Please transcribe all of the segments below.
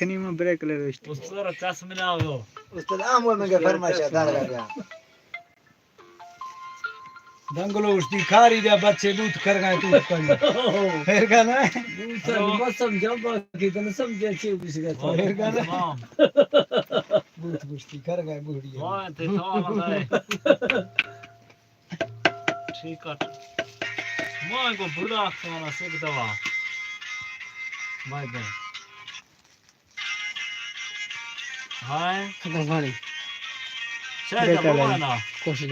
खनी में ब्रेक ले रही उसको रचास में ना हो उस्ताद आमोल में फरमाइश है दाल का दंगलो उसकी खारी दे बच्चे दूध कर गए तू फिर का ना बस समझो बाकी तो न समझे छी किसी का फिर का ना दूध कुश्ती कर गए बूढ़ी हां ते तो है ठीक है मैं को बुरा खाना से दवा बाय बाय हाय खत्म पानी चल जा ना कोशिश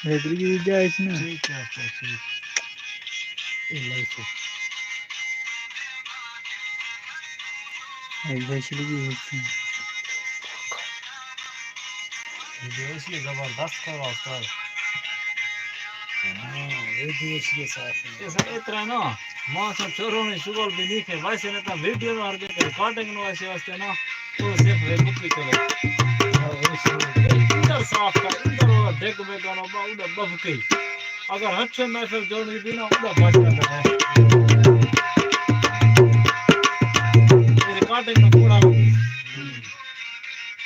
रेडी की जाए इसमें ठीक है ठीक इल्ला इसे आई वैसे लगी है ये जबरदस्त कर वास्ता हां ये देश के साथ ऐसा इतना ना मां से चोरों ने शुगल भी नहीं है वैसे ना वीडियो में हर के रिकॉर्डिंग नो ऐसे वास्ते ना तो सिर्फ फेसबुक पे चले इधर साफ कर इधर वो देख में गाना उधर बफ के अगर हट में फिर जोड़ भी ना उधर बच जाता है रिकॉर्डिंग में पूरा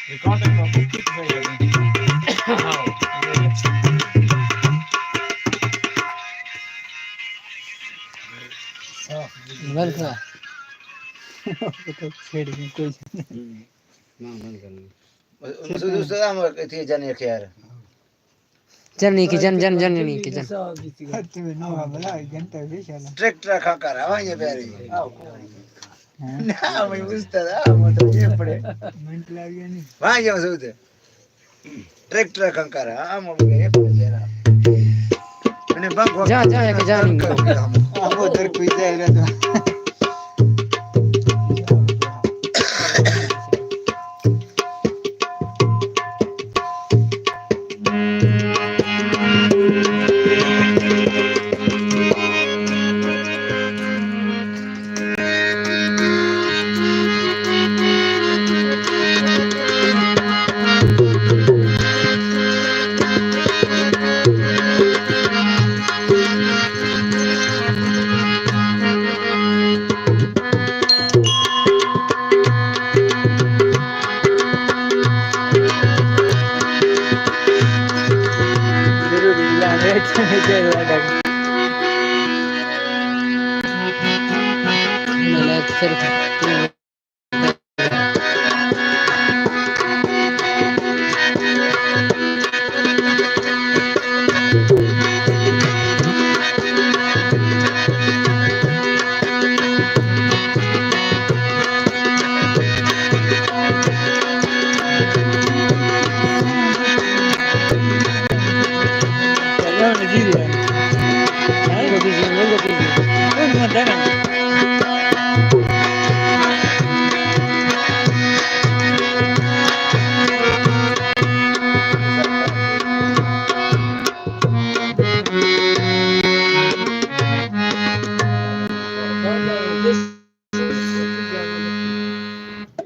कांटेक्ट में बुक किती सही बंद करा तो छेड़ में कोई दूसरा हम थी जाने के यार जननी की जननी की जन तुम्हें नो हमला घंटा विशाल ट्रैक्टर खा कर आवाज़ प्यारी ना मैं उस्ताद मतलब ये पड़े मिनट लग गया नहीं वहाँ जाओ सोते ट्रैक्टर खा कर हम ये पड़े जरा मैंने बंक जा के जानी अब उधर कोई जाएगा तो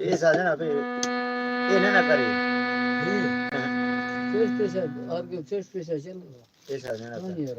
ऐसा है ना भाई ये नहीं ना करे और के फेस चल ऐसा है ना नहीं यार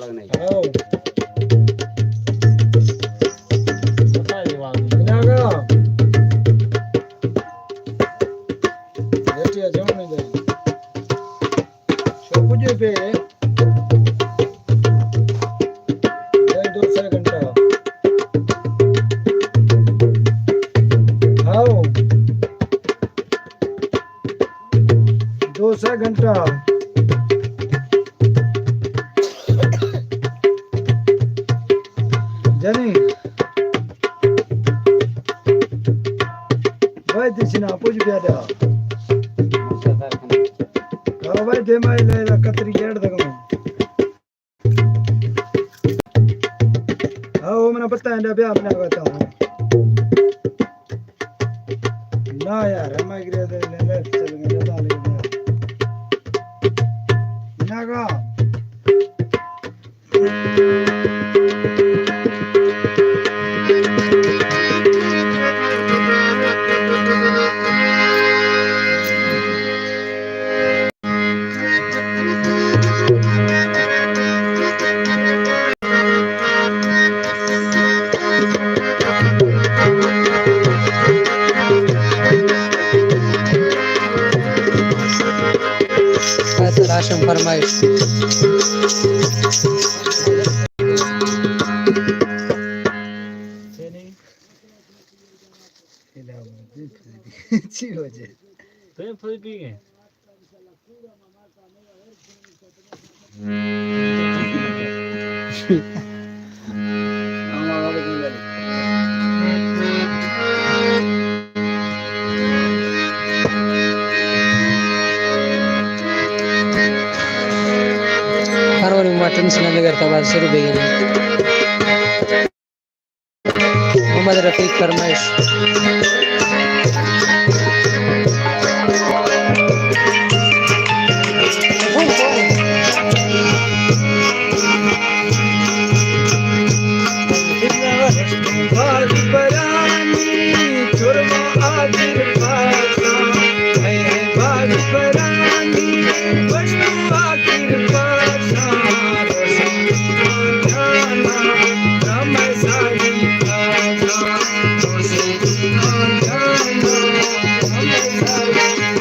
हो बताइए बात विनागा बेटिया जाऊं नहीं दे शोकुजे पे नहीं 2 घंटा आओ 2 घंटा जानी भाई दिसना पूछ प्यादा हाँ भाई दे माई ले कतरी गेड़ तक हाँ वो मैंने पता है ब्याह मैंने कहता हूँ ना यार हम गिरे ले ले चल गए बता ले ना का सर आशम फरमाइश अच्छी हो जाए तो फुल पी गए फरवरी में टेंशन नहीं करता बात शुरू हो गई मोहम्मद रफीक फरमाइश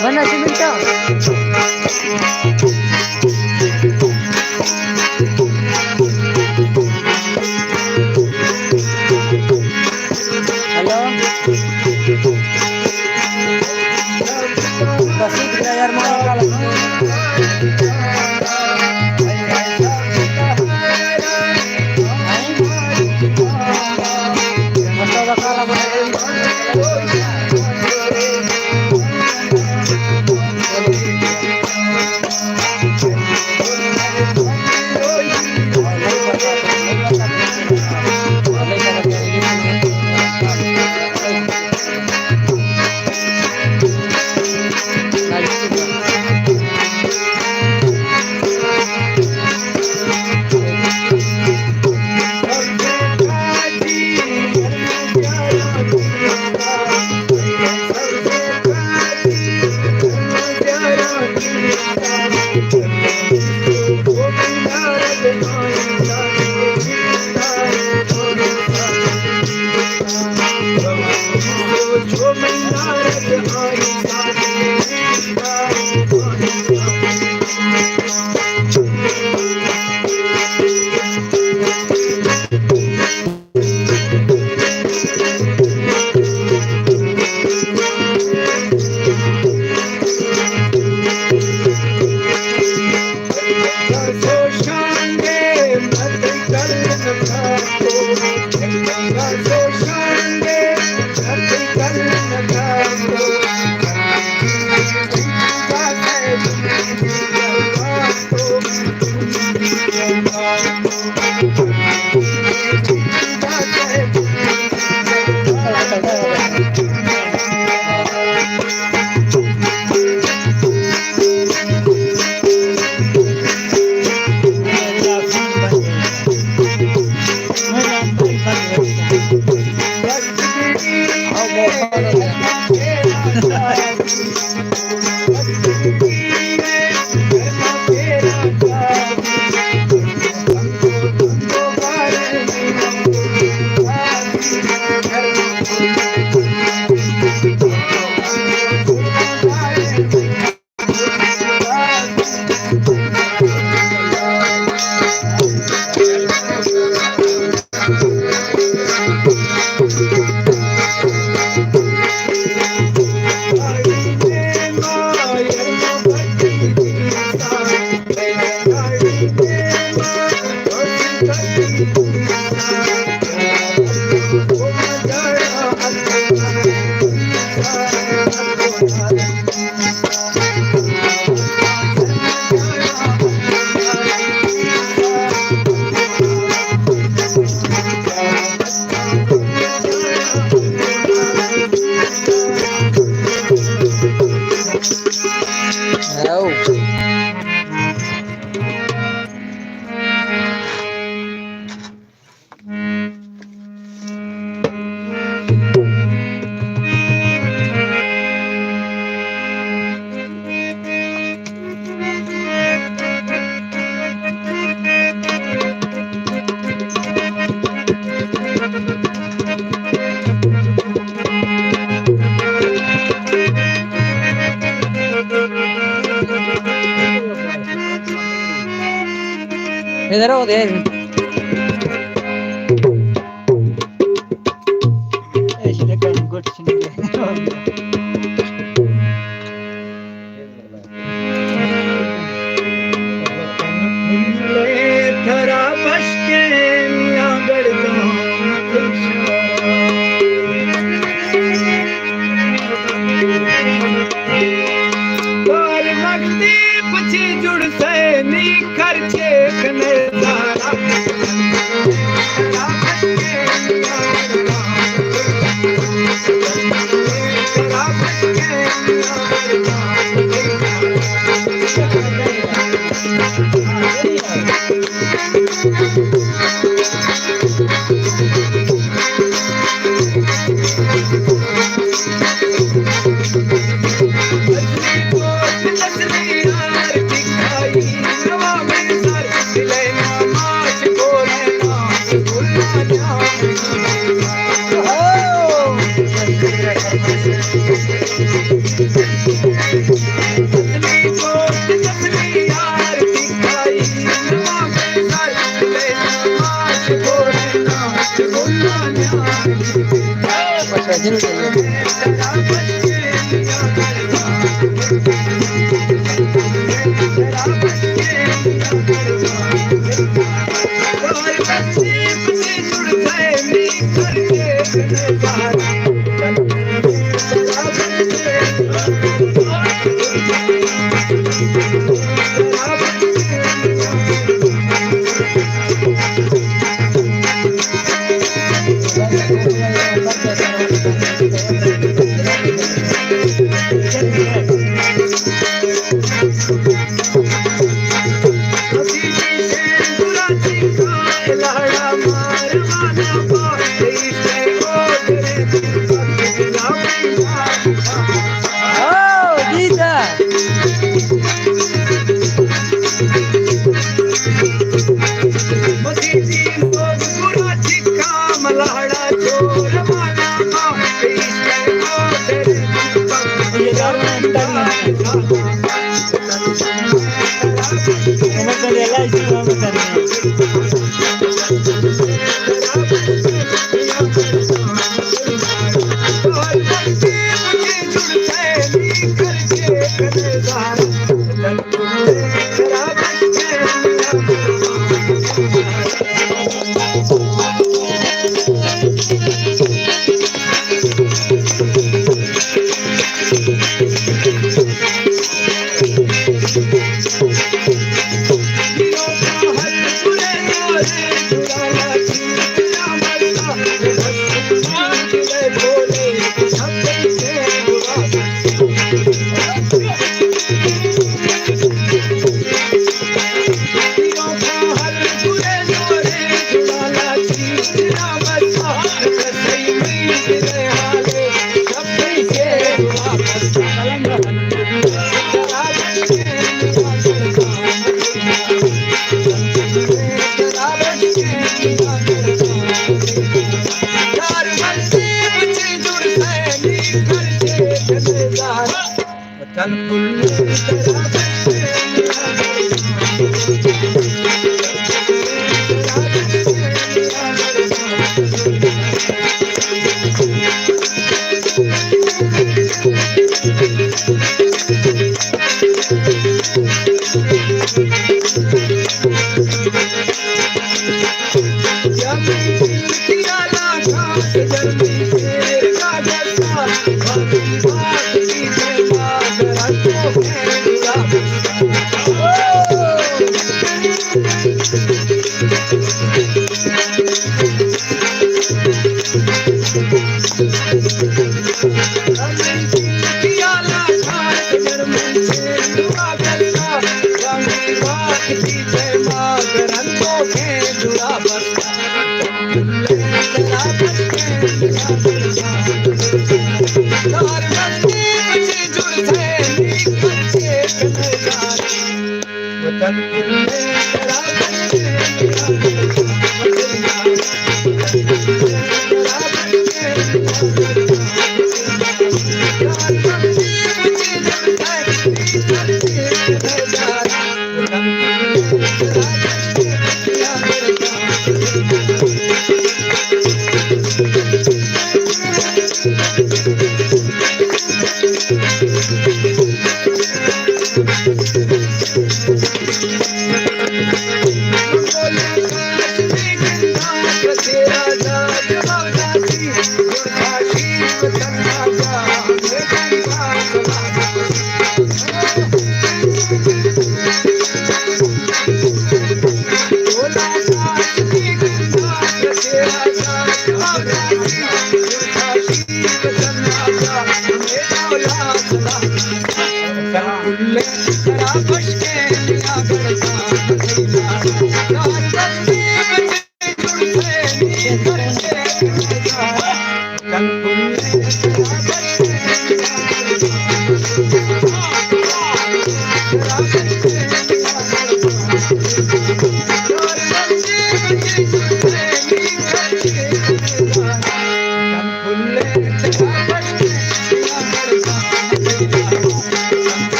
Mana Siminta? Halo? Kasih dibayar mahal kalau इधर आओ दे ऐसे लेकर गुट सुन थरा बसके मियां और लगती पछी जुड़ से नी खर्चे कने सारा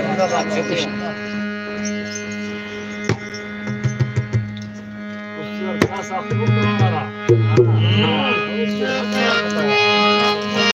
मुरादाबाद क्षेत्र